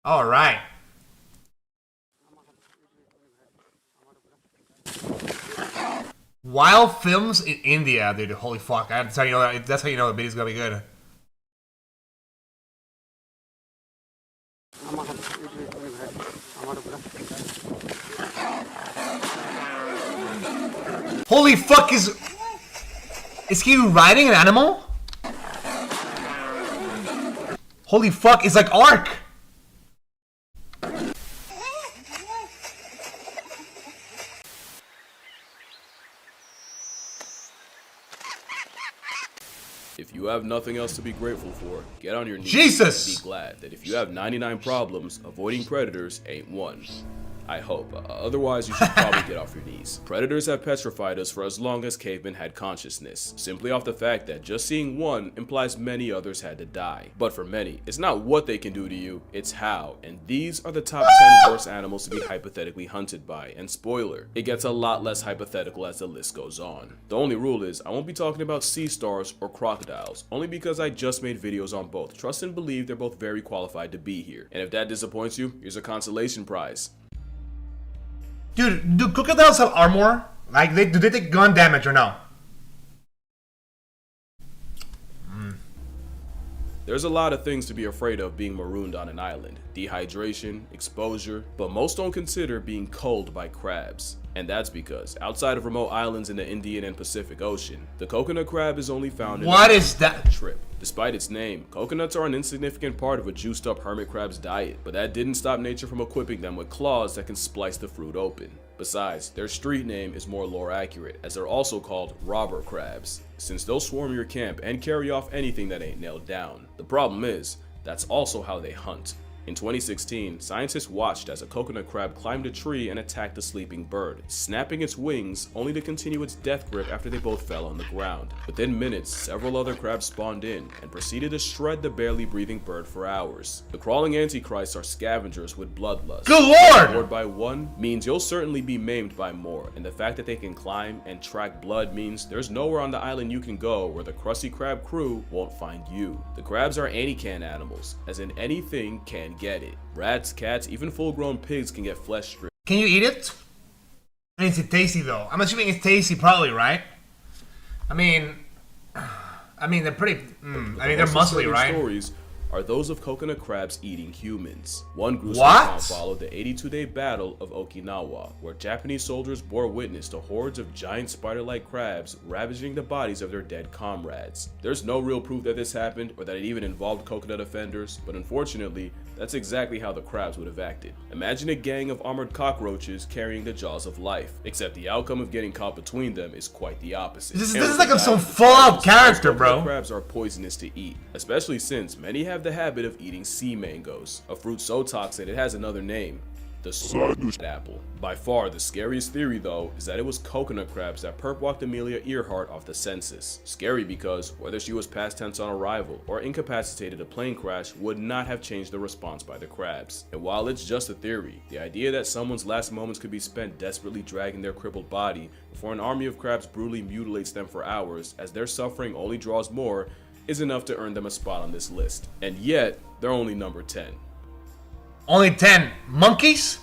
All right. Wild films in India, dude. Holy fuck! That's how you know that. That's how you know the video's gonna be good. Holy fuck! Is he riding an animal? Holy fuck! It's like Ark. If you have nothing else to be grateful for, get on your knees Jesus! and be glad that if you have 99 problems, avoiding predators ain't one. I hope. Otherwise, you should probably get off your knees. Predators have petrified us for as long as cavemen had consciousness, simply off the fact that just seeing one implies many others had to die. But for many, it's not what they can do to you, it's how. And these are the top 10 worst animals to be hypothetically hunted by. And spoiler, it gets a lot less hypothetical as the list goes on. The only rule is, I won't be talking about sea stars or crocodiles, only because I just made videos on both. Trust and believe they're both very qualified to be here. And if that disappoints you, here's a consolation prize. Dude, do crocodiles have armor? Like, do they take gun damage or no? There's a lot of things to be afraid of being marooned on an island. Dehydration, exposure, but most don't consider being culled by crabs. And that's because, outside of remote islands in the Indian and Pacific Ocean, the coconut crab is only found in What is that? Trip. Despite its name, coconuts are an insignificant part of a juiced up hermit crab's diet, but that didn't stop nature from equipping them with claws that can splice the fruit open. Besides, their street name is more lore accurate, as they're also called robber crabs, since they'll swarm your camp and carry off anything that ain't nailed down. The problem is, that's also how they hunt. In 2016, scientists watched as a coconut crab climbed a tree and attacked a sleeping bird, snapping its wings only to continue its death grip after they both fell on the ground. Within minutes, several other crabs spawned in and proceeded to shred the barely breathing bird for hours. The crawling antichrists are scavengers with bloodlust. Good lord! Bored by one means you'll certainly be maimed by more, and the fact that they can climb and track blood means there's nowhere on the island you can go where the Krusty Krab crew won't find you. The crabs are any-can animals, as in anything can get it. Rats, cats, even full-grown pigs can get flesh stripped. Can you eat it? I mean, is it tasty though? I'm assuming it's tasty, probably, right? I mean, they're pretty. They're muscly, right? Stories are those of coconut crabs eating humans. One gruesome account followed the 82-day Battle of Okinawa, where Japanese soldiers bore witness to hordes of giant spider-like crabs ravaging the bodies of their dead comrades. There's no real proof that this happened or that it even involved coconut offenders, but unfortunately, that's exactly how the crabs would have acted. Imagine a gang of armored cockroaches carrying the jaws of life, except the outcome of getting caught between them is quite the opposite. This is like some Fallout character, bro. Crabs are poisonous to eat, especially since many have the habit of eating sea mangoes, a fruit so toxic it has another name, the squid apple. By far the scariest theory though is that it was coconut crabs that perp-walked Amelia Earhart off the census. Scary because whether she was past tense on arrival or incapacitated a plane crash would not have changed the response by the crabs. And while it's just a theory, the idea that someone's last moments could be spent desperately dragging their crippled body before an army of crabs brutally mutilates them for hours as their suffering only draws more is enough to earn them a spot on this list. And yet, they're only number 10. Only 10 monkeys?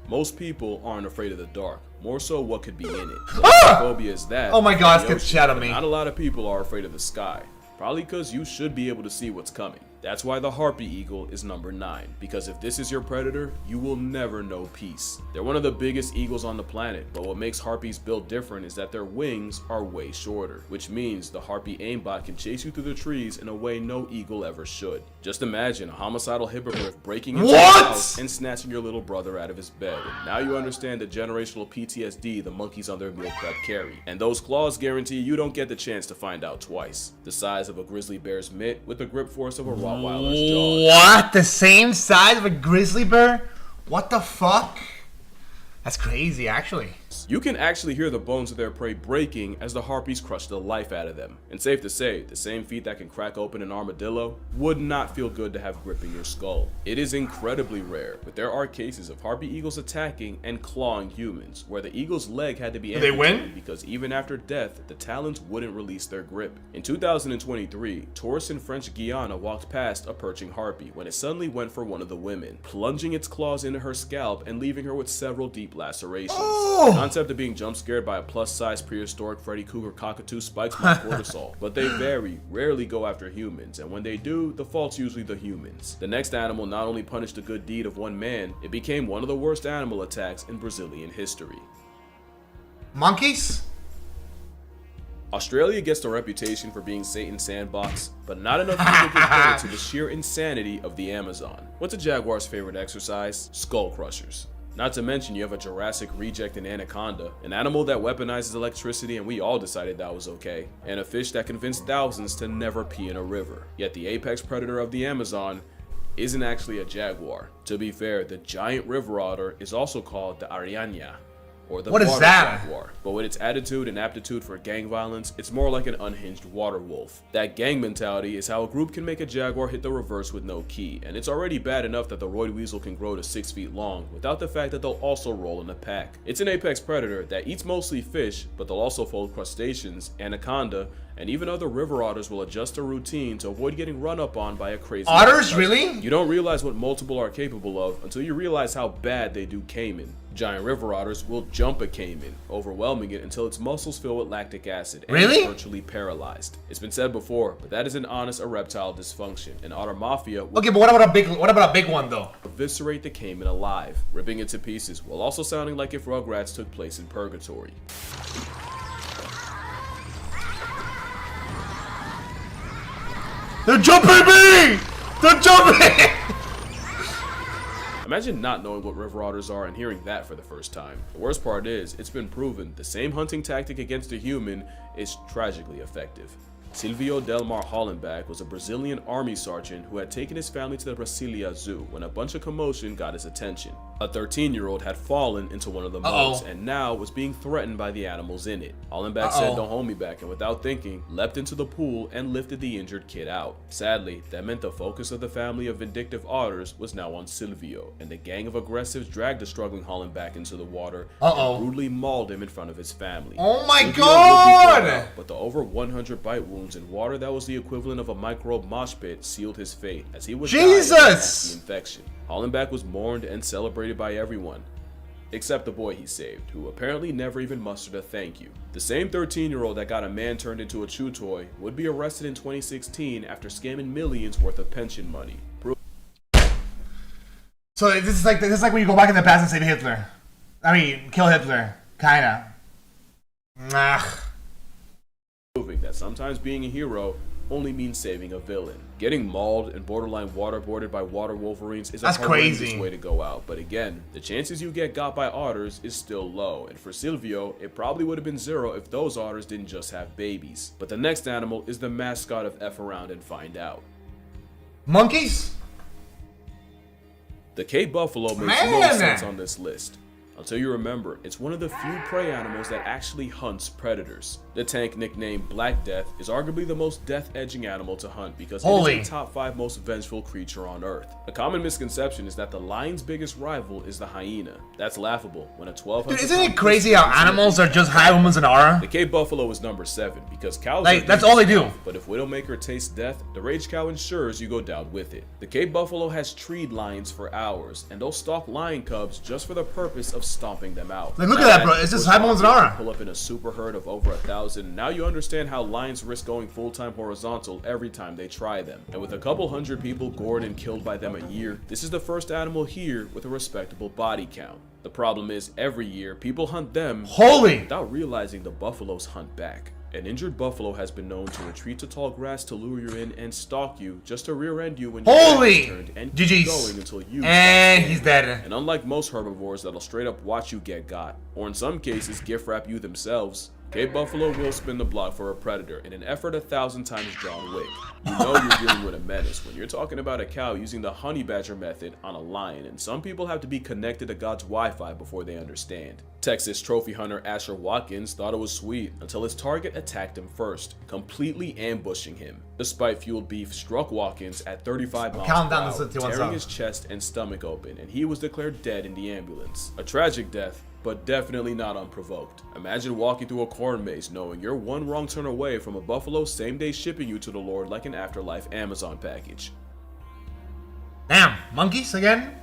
Most people aren't afraid of the dark, more so what could be in it. Ah! Phobia is that. Oh my god, it's gonna shadow me. Not a lot of people are afraid of the sky, probably because you should be able to see what's coming. That's why the harpy eagle is number 9, because if this is your predator, you will never know peace. They're one of the biggest eagles on the planet, but what makes harpies built different is that their wings are way shorter, which means the harpy aimbot can chase you through the trees in a way no eagle ever should. Just imagine a homicidal hippogriff breaking into your house and snatching your little brother out of his bed. And now you understand the generational PTSD the monkeys on their meal prep carry. And those claws guarantee you don't get the chance to find out twice. The size of a grizzly bear's mitt with the grip force of a Rottweiler's jaws. What? The same size of a grizzly bear? What the fuck? That's crazy, actually. You can actually hear the bones of their prey breaking as the harpies crush the life out of them. And safe to say, the same feet that can crack open an armadillo would not feel good to have gripping your skull. It is incredibly rare, but there are cases of harpy eagles attacking and clawing humans, where the eagle's leg had to be amputated because even after death, the talons wouldn't release their grip. In 2023, tourists in French Guiana walked past a perching harpy when it suddenly went for one of the women, plunging its claws into her scalp and leaving her with several deep lacerations. The concept of being jump scared by a plus-size prehistoric Freddy Krueger cockatoo spikes my cortisol, but they very rarely go after humans, and when they do, the fault's usually the humans. The next animal not only punished the good deed of one man, it became one of the worst animal attacks in Brazilian history. Monkeys? Australia gets the reputation for being Satan's sandbox, but not enough people give credit to the sheer insanity of the Amazon. What's a jaguar's favorite exercise? Skull crushers. Not to mention you have a Jurassic reject in anaconda, an animal that weaponizes electricity and we all decided that was okay, and a fish that convinced thousands to never pee in a river. Yet the apex predator of the Amazon isn't actually a jaguar. To be fair, the giant river otter is also called the Ariana, or the water jaguar, but with its attitude and aptitude for gang violence, it's more like an unhinged water wolf. That gang mentality is how a group can make a jaguar hit the reverse with no key, and it's already bad enough that the roid weasel can grow to 6 feet long without the fact that they'll also roll in a pack. It's an apex predator that eats mostly fish, but they'll also fold crustaceans, anaconda, and even other river otters will adjust their routine to avoid getting run up on by a crazy otters. Really? You don't realize what multiple are capable of until you realize how bad they do caiman. Giant river otters will jump a caiman, overwhelming it until its muscles fill with lactic acid and it's virtually paralyzed. It's been said before, but that is an honest erectile dysfunction. An otter mafia will okay, but what about a big one though? Eviscerate the caiman alive, ripping it to pieces, while also sounding like if Rugrats took place in purgatory. They're jumping me! They're jumping! Imagine not knowing what river otters are and hearing that for the first time. The worst part is, it's been proven the same hunting tactic against a human is tragically effective. Silvio Delmar Hollenbach was a Brazilian army sergeant who had taken his family to the Brasilia Zoo when a bunch of commotion got his attention. A 13-year-old had fallen into one of the moats and now was being threatened by the animals in it. Hollenbach said, "Don't hold me back," and without thinking, leapt into the pool and lifted the injured kid out. Sadly, that meant the focus of the family of vindictive otters was now on Silvio, and the gang of aggressives dragged the struggling Hollenbach into the water and brutally mauled him in front of his family. Oh my Silvio god! would be out, but the over 100 bite wounds in water that was the equivalent of a microbe mosh pit sealed his fate, as he would die of the nasty infection. Hollenbach was mourned and celebrated by everyone, except the boy he saved, who apparently never even mustered a thank you. The same 13-year-old that got a man turned into a chew toy would be arrested in 2016 after scamming millions worth of pension money. So this is like when you go back in the past and save Hitler. I mean, kill Hitler, kinda. Proving that sometimes being a hero only means saving a villain. Getting mauled and borderline waterboarded by water wolverines is a horrendous way to go out, but again, the chances you get got by otters is still low, and for Silvio, it probably would have been 0 if those otters didn't just have babies. But the next animal is the mascot of F Around and Find Out. Monkeys? The Cape buffalo makes no sense on this list. Until you remember, it's one of the few prey animals that actually hunts predators. The tank, nicknamed Black Death, is arguably the most death-edging animal to hunt because it is the top 5 most vengeful creature on Earth. A common misconception is that the lion's biggest rival is the hyena. That's laughable when a 1200. Dude, isn't it crazy how animals are just high women's an aura? The Cape buffalo is number 7 because cows like, that's all they do. But if Widowmaker tastes death, the rage cow ensures you go down with it. The Cape buffalo has treed lions for hours, and they'll stalk lion cubs just for the purpose of stomping them out. Like, look at that, bro. It's just high women's an aura. Pull up in a super herd of over 1,000. Now you understand how lions risk going full-time horizontal every time they try them. And with a couple hundred people gored and killed by them a year, this is the first animal here with a respectable body count. The problem is, every year, people hunt them without realizing the buffaloes hunt back. An injured buffalo has been known to retreat to tall grass to lure you in and stalk you just to rear end you when you're turned and keep going until you and he's dead. And unlike most herbivores that'll straight up watch you get got, or in some cases gift wrap you themselves, Cape buffalo will spin the block for a predator in an effort 1,000 times John Wick. You know you're dealing with a menace when you're talking about a cow using the honey badger method on a lion, and some people have to be connected to God's Wi-Fi before they understand. Texas trophy hunter Asher Watkins thought it was sweet until his target attacked him first, completely ambushing him. The spite-fueled beef struck Watkins at 35 miles per hour, tearing his chest and stomach open, and he was declared dead in the ambulance. A tragic death, but definitely not unprovoked. Imagine walking through a corn maze knowing you're one wrong turn away from a buffalo same-day shipping you to the Lord like an afterlife Amazon package. Damn, monkeys again?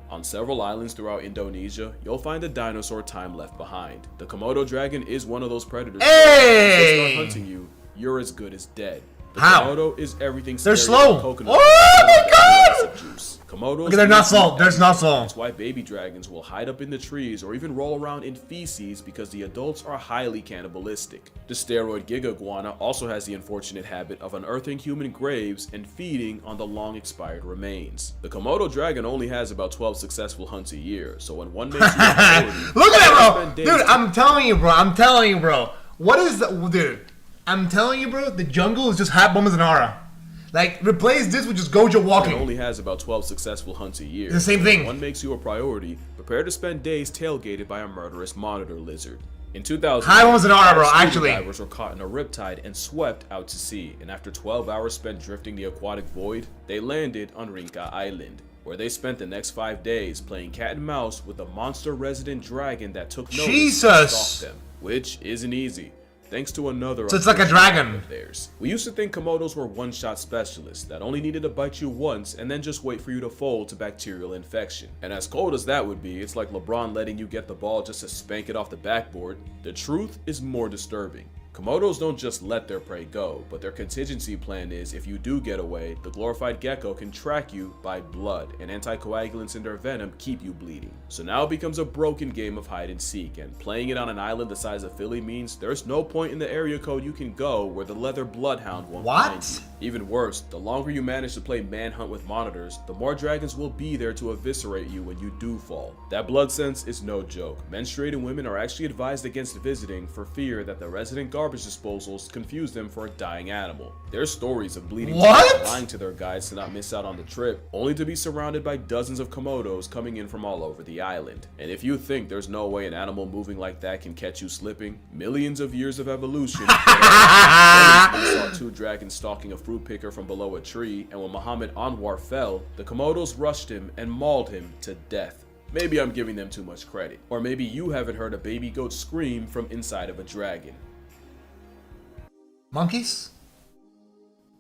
On several islands throughout Indonesia, you'll find a dinosaur time left behind. The Komodo dragon is one of those predators. Hey! If they start hunting you, you're as good as dead. The How? Komodo is everything. They're slow. Oh my god! Juice. Komodos. Okay, they're not slow. They're not slow. That's why baby dragons will hide up in the trees or even roll around in feces because the adults are highly cannibalistic. The steroid giga iguana also has the unfortunate habit of unearthing human graves and feeding on the long expired remains. The Komodo dragon only has about 12 successful hunts a year, so when one makes you a look at that, bro! Dude, I'm telling you, bro. What is the dude? I'm telling you, bro. The jungle is just hot bombs and aura. Like, replace this with just Gojo walking. It only has about 12 successful hunts a year. It's the same thing. When one makes you a priority, prepare to spend days tailgated by a murderous monitor lizard. In 2000, high ones and aura, bro, scuba actually. divers were caught in a riptide and swept out to sea, and after 12 hours spent drifting the aquatic void, they landed on Rinca Island, where they spent the next 5 days playing cat and mouse with a monster resident dragon that took notice and stalked them, which isn't easy. Thanks to another. So it's like a dragon. Of theirs. We used to think Komodos were one-shot specialists that only needed to bite you once and then just wait for you to fold to bacterial infection. And as cold as that would be, it's like LeBron letting you get the ball just to spank it off the backboard. The truth is more disturbing. Komodos don't just let their prey go, but their contingency plan is if you do get away, the glorified gecko can track you by blood, and anticoagulants in their venom keep you bleeding. So now it becomes a broken game of hide and seek, and playing it on an island the size of Philly means there's no point in the area code you can go where the leather bloodhound won't find you. Even worse, the longer you manage to play manhunt with monitors, the more dragons will be there to eviscerate you when you do fall. That blood sense is no joke. Menstruating women are actually advised against visiting for fear that the resident garbage disposals confuse them for a dying animal. There's stories of bleeding lying to their guides to not miss out on the trip, only to be surrounded by dozens of Komodos coming in from all over the island. And if you think there's no way an animal moving like that can catch you slipping, millions of years of evolution saw two dragons stalking a fruit picker from below a tree, and when Muhammad Anwar fell, the Komodos rushed him and mauled him to death. Maybe I'm giving them too much credit. Or maybe you haven't heard a baby goat scream from inside of a dragon. Monkeys?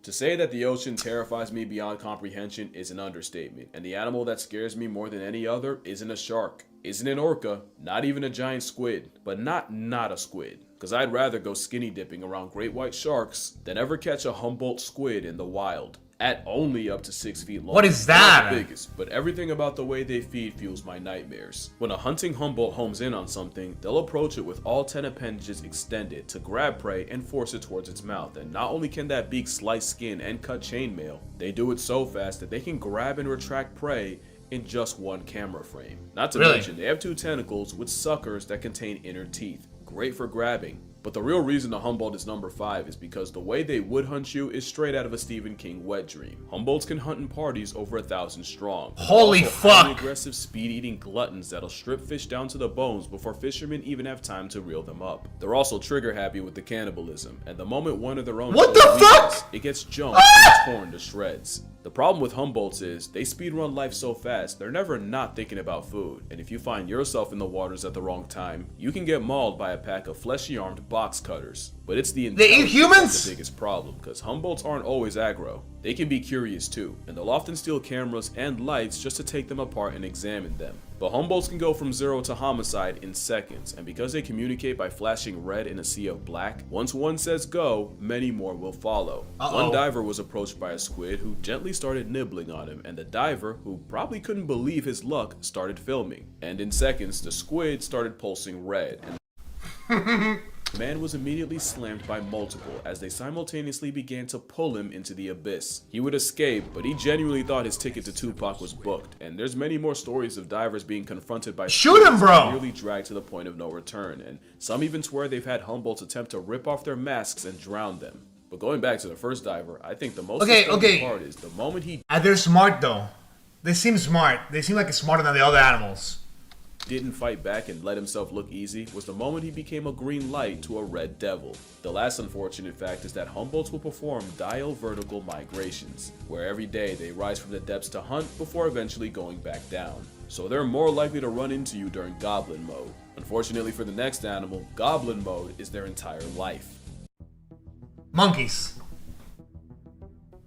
To say that the ocean terrifies me beyond comprehension is an understatement, and the animal that scares me more than any other isn't a shark, isn't an orca, not even a giant squid, but not a squid, because I'd rather go skinny dipping around great white sharks than ever catch a humboldt squid in the wild. At only up to 6 feet long. What is that? Not the biggest, but everything about the way they feed fuels my nightmares. When a hunting humboldt homes in on something, they'll approach it with all 10 appendages extended to grab prey and force it towards its mouth. And not only can that beak slice skin and cut chainmail, they do it so fast that they can grab and retract prey in just one camera frame. Not to mention, they have 2 tentacles with suckers that contain inner teeth. Great for grabbing. But the real reason the Humboldt is number 5 is because the way they would hunt you is straight out of a Stephen King wet dream. Humboldts can hunt in parties over 1,000 strong. Holy fuck! Highly aggressive, speed-eating gluttons that'll strip fish down to the bones before fishermen even have time to reel them up. They're also trigger-happy with the cannibalism, and the moment one of their own weakens, it gets jumped and torn to shreds. The problem with Humboldts is they speedrun life so fast, they're never not thinking about food, and if you find yourself in the waters at the wrong time, you can get mauled by a pack of fleshy-armed box cutters. But it's the intelligence that's the biggest problem, because Humboldts aren't always aggro. They can be curious too, and they'll often steal cameras and lights just to take them apart and examine them. But Humboldts can go from 0 to homicide in seconds, and because they communicate by flashing red in a sea of black, once one says go, many more will follow. One diver was approached by a squid who gently started nibbling on him, and the diver, who probably couldn't believe his luck, started filming. And in seconds, the squid started pulsing red. The man was immediately slammed by multiple as they simultaneously began to pull him into the abyss. He would escape, but he genuinely thought his ticket to Tupac was booked, and there's many more stories of divers being confronted by shoot him, bro! nearly dragged to the point of no return, and some even swear they've had Humboldts attempt to rip off their masks and drown them. But going back to the first diver, I think the most disturbing part is the moment he they're smart though. They seem smart. They seem like smarter than the other animals. Didn't fight back and let himself look easy was the moment he became a green light to a red devil. The last unfortunate fact is that Humboldts will perform diel vertical migrations, where every day they rise from the depths to hunt before eventually going back down. So they're more likely to run into you during goblin mode. Unfortunately for the next animal, goblin mode is their entire life. Monkeys.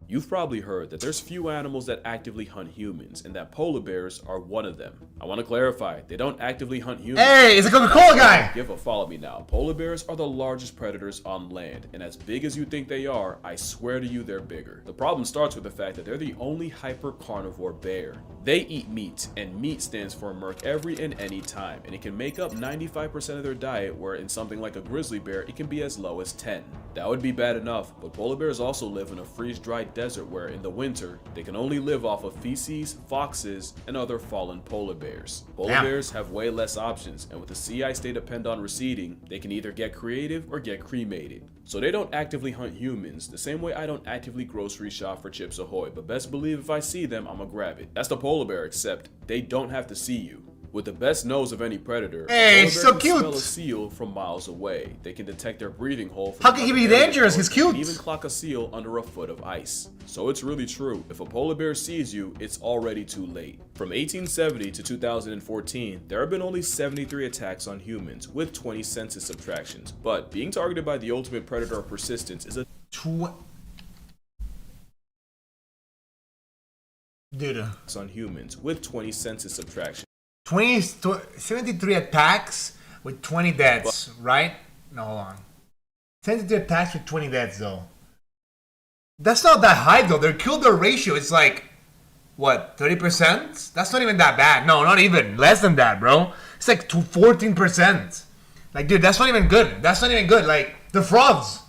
You've probably heard that there's few animals that actively hunt humans, and that polar bears are one of them. I want to clarify, they don't actively hunt humans. Hey, it's a Coca-Cola guy! Give a follow me now. Polar bears are the largest predators on land, and as big as you think they are, I swear to you they're bigger. The problem starts with the fact that they're the only hyper-carnivore bear. They eat meat, and meat stands for murk every and any time, and it can make up 95% of their diet, where in something like a grizzly bear, it can be as low as 10. That would be bad enough, but polar bears also live in a freeze-dried desert where in the winter, they can only live off of feces, foxes, and other fallen polar bears. Polar bears have way less options, and with the sea ice they depend on receding, they can either get creative or get cremated. So they don't actively hunt humans, the same way I don't actively grocery shop for Chips Ahoy, but best believe if I see them, I'ma grab it. That's the polar bear, except they don't have to see you. With the best nose of any predator, hey, a so polar bear cute. can smell a seal from miles away. They can detect their breathing hole from How can he be dangerous? He's cute. And even clock a seal under a foot of ice. So it's really true. If a polar bear sees you, it's already too late. From 1870 to 2014, there have been only 73 attacks on humans, with 20 census subtractions. But being targeted by the ultimate predator of persistence is a dude on humans with 20 census subtractions. 73 attacks with 20 deaths, right? No, hold on. 73 attacks with 20 deaths, though. That's not that high, though. Their kill-death ratio is like, what, 30%? That's not even that bad. No, not even. Less than that, bro. It's like 14%. Like, dude, that's not even good. That's not even good. Like, they're frauds.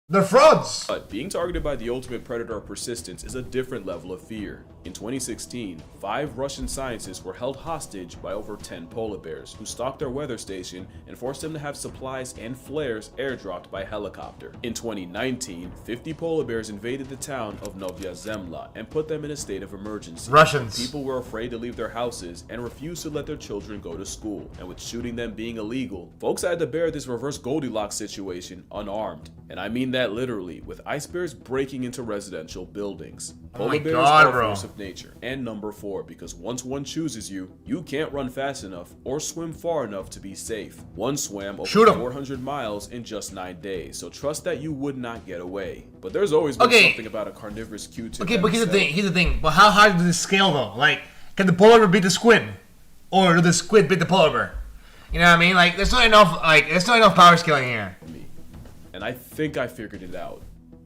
They're frauds. But being targeted by the ultimate predator of persistence is a different level of fear. In 2016, 5 Russian scientists were held hostage by over 10 polar bears who stalked their weather station and forced them to have supplies and flares airdropped by helicopter. In 2019, 50 polar bears invaded the town of Novaya Zemlya and put them in a state of emergency. Russians. People were afraid to leave their houses and refused to let their children go to school, and with shooting them being illegal, folks had to bear this reverse Goldilocks situation unarmed. And I mean that literally, with ice bears breaking into residential buildings. Polar bears are a force of nature. And number 4, because once one chooses you, you can't run fast enough or swim far enough to be safe. One swam over 400 miles in just 9 days, so trust that you would not get away. But there's always been something about a carnivorous Q-tip. Okay, but here's the thing. But how hard does this scale, though? Like, can the polar bear beat the squid? Or do the squid beat the polar bear? You know what I mean? Like, there's not enough power scaling here. And I think I figured it out.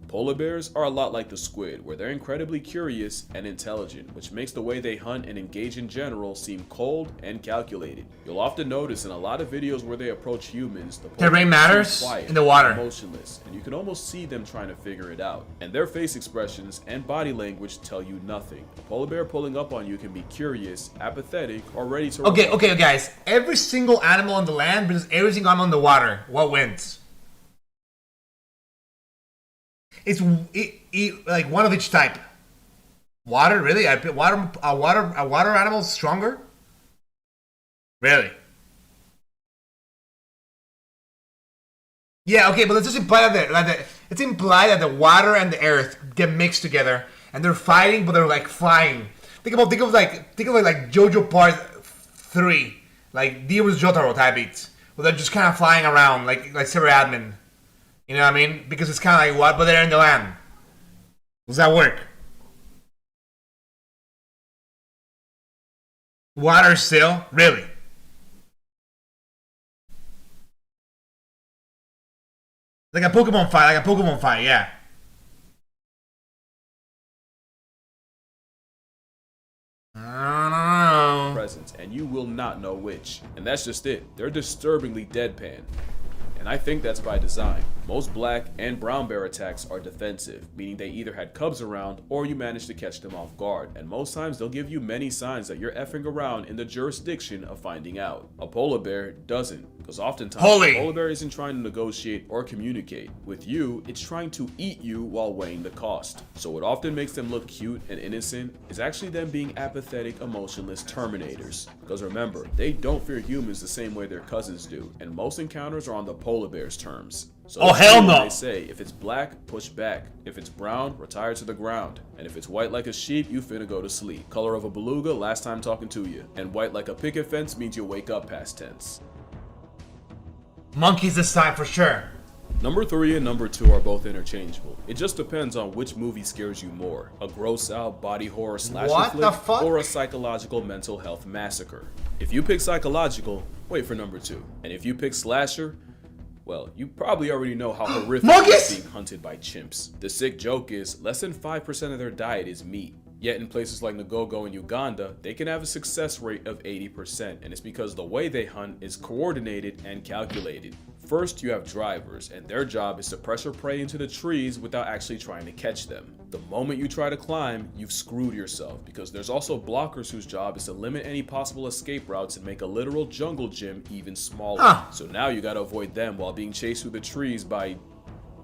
Polar bears are a lot like the squid, where they're incredibly curious and intelligent, which makes the way they hunt and engage in general seem cold and calculated. You'll often notice in a lot of videos where they approach humans, the terrain matters quiet, in the water, motionless, and you can almost see them trying to figure it out. And their face expressions and body language tell you nothing. A polar bear pulling up on you can be curious, apathetic, or ready to run. Okay, guys. Every single animal on the land versus every single animal in the water. What wins? It's like one of each type. Water, really? A water animal stronger? Really? Yeah, okay, but let's just imply that it's implied that the water and the earth get mixed together and they're fighting, but they're like flying. Think of like JoJo Part 3, like Dio was Jotaro type beats, where they're just kind of flying around like Sarah Admin. You know what I mean? Because it's kind of like what, but they're in the land. Does that work? Water still? Really? Like a Pokemon fight, yeah. I don't know. Presence, and you will not know which. And that's just it. They're disturbingly deadpan. and I think that's by design. Most black and brown bear attacks are defensive, meaning they either had cubs around or you managed to catch them off guard, and most times they'll give you many signs that you're effing around in the jurisdiction of finding out. A polar bear doesn't, because oftentimes a polar bear isn't trying to negotiate or communicate. With you, it's trying to eat you while weighing the cost. So what often makes them look cute and innocent is actually them being apathetic, emotionless terminators. Because remember, they don't fear humans the same way their cousins do, and most encounters are on the polar bear's terms. So hell no! They say, if it's black, push back. If it's brown, retire to the ground. And if it's white like a sheep, you finna go to sleep. Color of a beluga, last time talking to you. And white like a picket fence means you wake up past tense. Monkeys this time for sure. Number 3 and number 2 are both interchangeable. It just depends on which movie scares you more. A gross out body horror slasher flick or a psychological mental health massacre. If you pick psychological, wait for number 2. And if you pick slasher, well, you probably already know how horrific it is being hunted by chimps. The sick joke is, less than 5% of their diet is meat. Yet in places like Ngogo and Uganda, they can have a success rate of 80%, and it's because the way they hunt is coordinated and calculated. First, you have drivers, and their job is to pressure prey into the trees without actually trying to catch them. The moment you try to climb, you've screwed yourself, because there's also blockers whose job is to limit any possible escape routes and make a literal jungle gym even smaller. So now you gotta avoid them while being chased through the trees by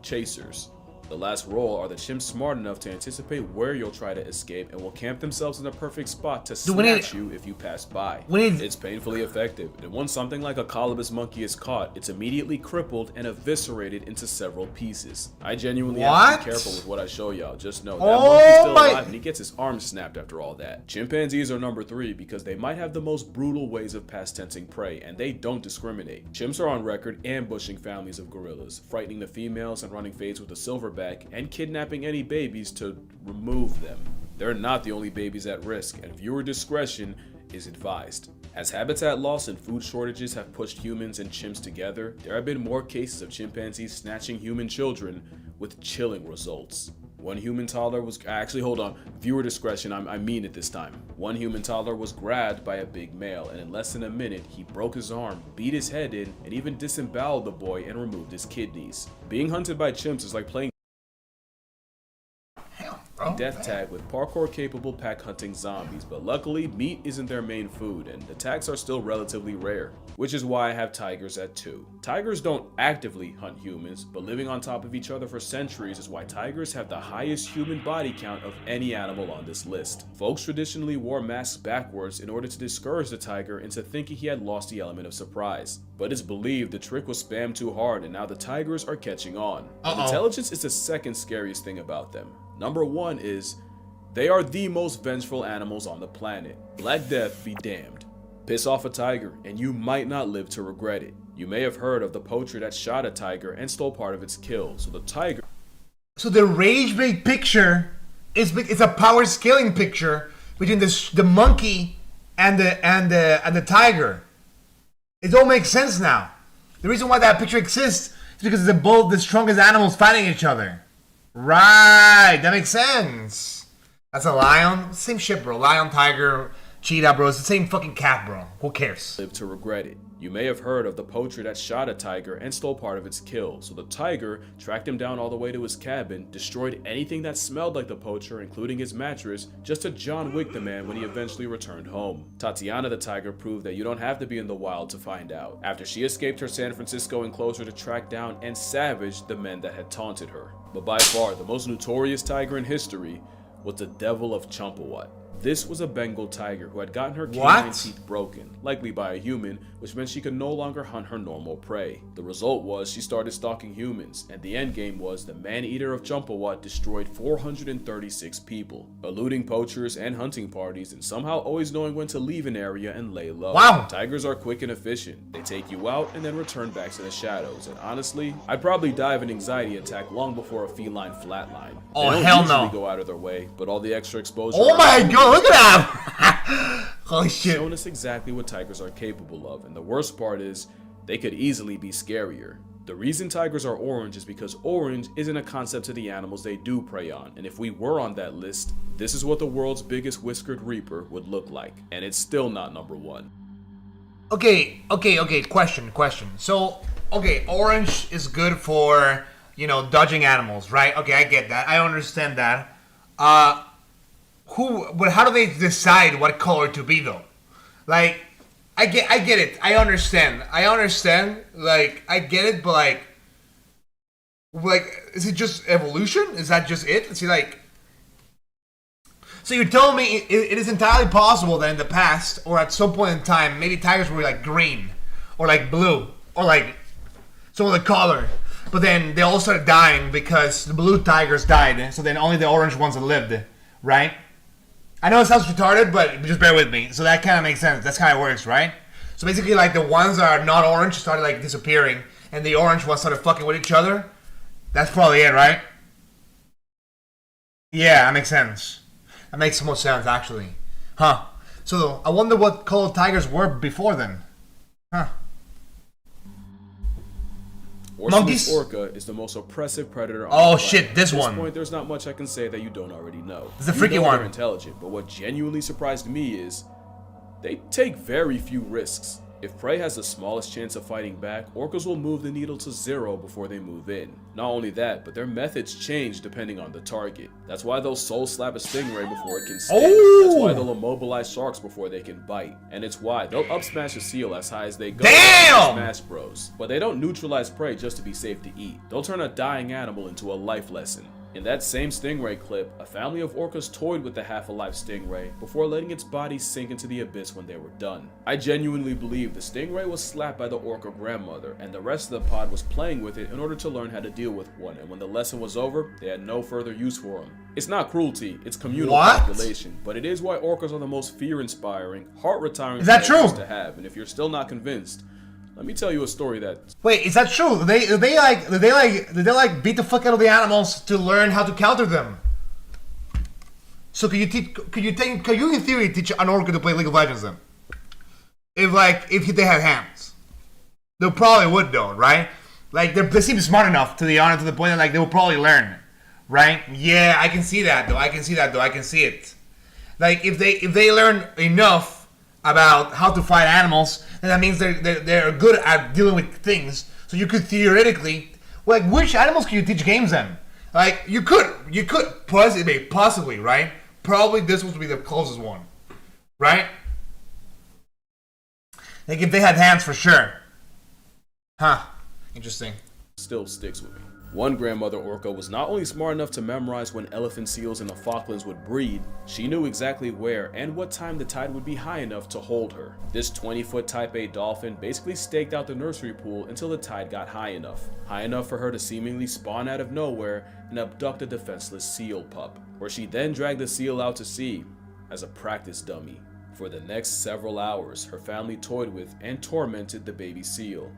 chasers. The last role are the chimps smart enough to anticipate where you'll try to escape and will camp themselves in the perfect spot to snatch you if you pass by. It's painfully effective, and once something like a colobus monkey is caught, it's immediately crippled and eviscerated into several pieces. I genuinely have to be careful with what I show y'all. Just know that monkey's still alive and he gets his arm snapped after all that. Chimpanzees are number 3 because they might have the most brutal ways of past tensing prey, and they don't discriminate. Chimps are on record ambushing families of gorillas, frightening the females and running fades with a silverback, and kidnapping any babies to remove them. They're not the only babies at risk, and viewer discretion is advised. As habitat loss and food shortages have pushed humans and chimps together, there have been more cases of chimpanzees snatching human children with chilling results. One human toddler was viewer discretion, I mean it this time. One human toddler was grabbed by a big male, and in less than a minute, he broke his arm, beat his head in, and even disemboweled the boy and removed his kidneys. Being hunted by chimps is like playing death tag with parkour capable pack hunting zombies, but luckily meat isn't their main food and attacks are still relatively rare, which is why I have tigers at 2. Tigers don't actively hunt humans, but living on top of each other for centuries is why tigers have the highest human body count of any animal on this list. Folks traditionally wore masks backwards in order to discourage the tiger into thinking he had lost the element of surprise, but it's believed the trick was spammed too hard and now the tigers are catching on. Intelligence is the second scariest thing about them. Number 1 is, they are the most vengeful animals on the planet. Black Death be damned. Piss off a tiger and you might not live to regret it. You may have heard of the poacher that shot a tiger and stole part of its kill. So the rage bait picture is a power scaling picture between the monkey and the tiger. It all makes sense now. The reason why that picture exists is because it's both the strongest animals fighting each other. Right, that makes sense. That's a lion. Same shit, bro. Lion, tiger, cheetah, bro. It's the same fucking cat, bro. Who cares? Live to regret it. You may have heard of the poacher that shot a tiger and stole part of its kill. So the tiger tracked him down all the way to his cabin, destroyed anything that smelled like the poacher, including his mattress, just to John Wick the man when he eventually returned home. Tatiana the tiger proved that you don't have to be in the wild to find out, after she escaped her San Francisco enclosure to track down and savage the men that had taunted her. But by far, the most notorious tiger in history was the Devil of Champawat. This was a Bengal tiger who had gotten her canine teeth broken, likely by a human, which meant she could no longer hunt her normal prey. The result was she started stalking humans, and the endgame was the man-eater of Champawat destroyed 436 people, eluding poachers and hunting parties and somehow always knowing when to leave an area and lay low. Tigers are quick and efficient. They take you out and then return back to the shadows, and honestly, I'd probably die of an anxiety attack long before a feline flatline. They don't usually go out of their way, but all the extra exposure... Oh my god, look at that! Holy shit. Shown us exactly what tigers are capable of, and the worst part is, they could easily be scarier. The reason tigers are orange is because orange isn't a concept to the animals they do prey on, and if we were on that list, this is what the world's biggest whiskered reaper would look like, and it's still not number 1. Okay, question. So, okay, orange is good for, you know, dodging animals, right? Okay, I get that. I understand that. But how do they decide what color to be though? Like, I get it. I understand. Like, I get it, but like, is it just evolution? Is that just it? Is he like? So you're telling me it is entirely possible that in the past, or at some point in time, maybe tigers were like green, or like blue, or like some other color, but then they all started dying because the blue tigers died, so then only the orange ones that lived, right? I know it sounds retarded, but just bear with me. So that kind of makes sense. That's how it works, right? So basically, like, the ones that are not orange started like disappearing, and the orange ones started fucking with each other. That's probably it, right? Yeah, that makes sense. That makes so much sense, actually. Huh. So, I wonder what color tigers were before then. Huh. Monkeys? Orca is the most oppressive predator on Oh the planet. shit, this At one. this point, there's not much I can say that you don't already know. It's a freaky You know one. They're intelligent, but what genuinely surprised me is they take very few risks. If prey has the smallest chance of fighting back, orcas will move the needle to 0 before they move in. Not only that, but their methods change depending on the target. That's why they'll soul slap a stingray before it can sting. That's why they'll immobilize sharks before they can bite. And it's why they'll up smash a seal as high as they go. Damn! Smash Bros. But they don't neutralize prey just to be safe to eat. They'll turn a dying animal into a life lesson. In that same stingray clip, a family of orcas toyed with the half-alive stingray before letting its body sink into the abyss when they were done. I genuinely believe the stingray was slapped by the orca grandmother, and the rest of the pod was playing with it in order to learn how to deal with one, and when the lesson was over, they had no further use for him. It's not cruelty, it's communal population, but it is why orcas are the most fear-inspiring, heart-retiring predators to have, and if you're still not convinced, let me tell you a story that... Wait, is that true? Did they beat the fuck out of the animals to learn how to counter them? So could you in theory teach an orca to play League of Legends then? If they had hands. They probably would though, right? Like they seem smart enough to the point that like they will probably learn. Right? Yeah, I can see that though. I can see it. Like if they learn enough about how to fight animals, and that means they're good at dealing with things. So you could theoretically, like, which animals can you teach games then? Like you could possibly, right? Probably this would be the closest one, right? Like if they had hands for sure. Huh? Interesting. Still sticks with me. One grandmother orca was not only smart enough to memorize when elephant seals in the Falklands would breed, she knew exactly where and what time the tide would be high enough to hold her. This 20-foot Type A dolphin basically staked out the nursery pool until the tide got high enough for her to seemingly spawn out of nowhere and abduct a defenseless seal pup, where she then dragged the seal out to sea as a practice dummy. For the next several hours, her family toyed with and tormented the baby seal,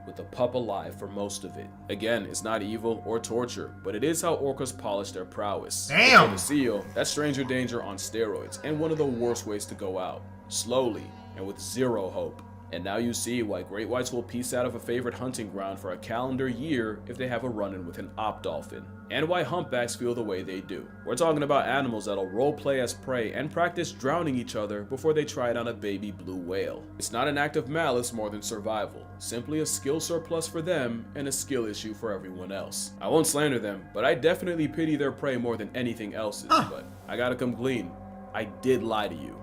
with the pup alive for most of it. Again, it's not evil or torture, but it is how orcas polish their prowess. Damn! For the seal, that's stranger danger on steroids, and one of the worst ways to go out. Slowly, and with zero hope. And now you see why great whites will piece out of a favorite hunting ground for a calendar year if they have a run-in with an op dolphin. And why humpbacks feel the way they do. We're talking about animals that'll roleplay as prey and practice drowning each other before they try it on a baby blue whale. It's not an act of malice more than survival, simply a skill surplus for them and a skill issue for everyone else. I won't slander them, but I definitely pity their prey more than anything else's, but I gotta come clean. I did lie to you.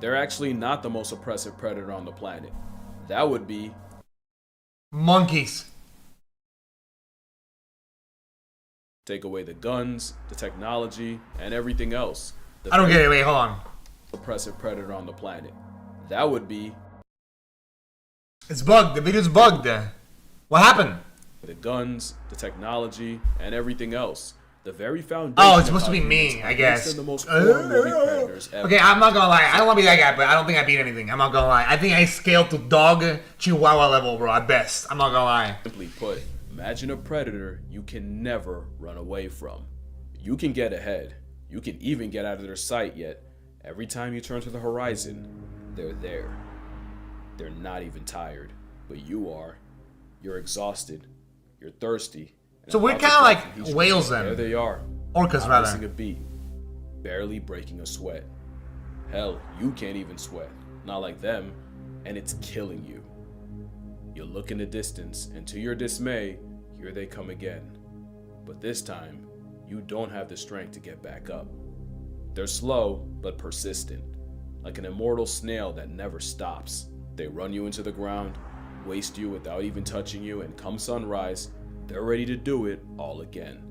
They're actually not the most oppressive predator on the planet. That would be... monkeys. Take away the guns, the technology, and everything else. I don't get it. Wait, hold on. Oppressive predator on the planet. That would be... it's bugged. The video's bugged. What happened? the guns, the technology, and everything else. The very foundation. Oh, it's supposed to be me, I guess. The most movie predators ever. Okay, I'm not gonna lie. I don't want to be that guy, but I don't think I beat anything. I'm not gonna lie. I think I scaled to dog Chihuahua level, bro. At best, I'm not gonna lie. Simply put, imagine a predator you can never run away from. You can get ahead. You can even get out of their sight, yet every time you turn to the horizon, they're there. They're not even tired, but you are. You're exhausted. You're thirsty. So we're kind of like whales then. There they are. Orcas, not rather. missing a beat. Barely breaking a sweat. Hell, you can't even sweat. Not like them. And it's killing you. You look in the distance, and to your dismay, here they come again. But this time, you don't have the strength to get back up. They're slow, but persistent, like an immortal snail that never stops. They run you into the ground, waste you without even touching you, and come sunrise, they're ready to do it all again.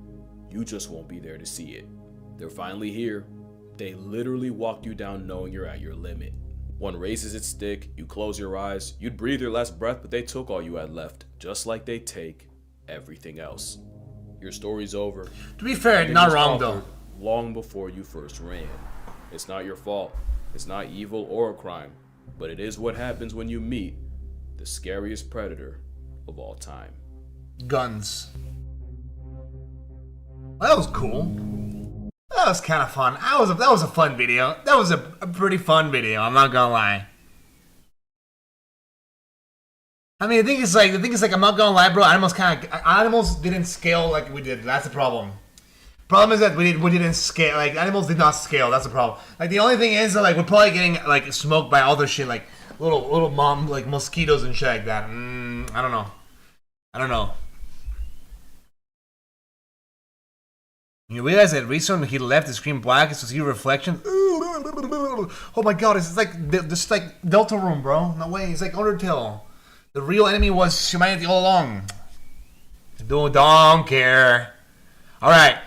You just won't be there to see it. They're finally here. They literally walk you down knowing you're at your limit. One raises its stick, you close your eyes, you'd breathe your last breath, but they took all you had left, just like they take everything else. Your story's over. To be fair, not wrong though. Long before you first ran. It's not your fault. It's not evil or a crime, but it is what happens when you meet the scariest predator of all time. Guns. Well, that was cool. That was kind of fun. That was a fun video. That was a pretty fun video. I'm not gonna lie. I mean, the thing is like I'm not gonna lie, bro. Animals didn't scale like we did. That's the problem. Problem is that we didn't scale. Like animals did not scale. That's the problem. Like the only thing is that like we're probably getting like smoked by other shit like little like mosquitoes and shit like that. I don't know. You realize that reason when he left the screen black is to see reflection. Oh my god, it's like this like Deltarune, bro. No way, it's like Undertale. The real enemy was humanity all along. Don't care. All right.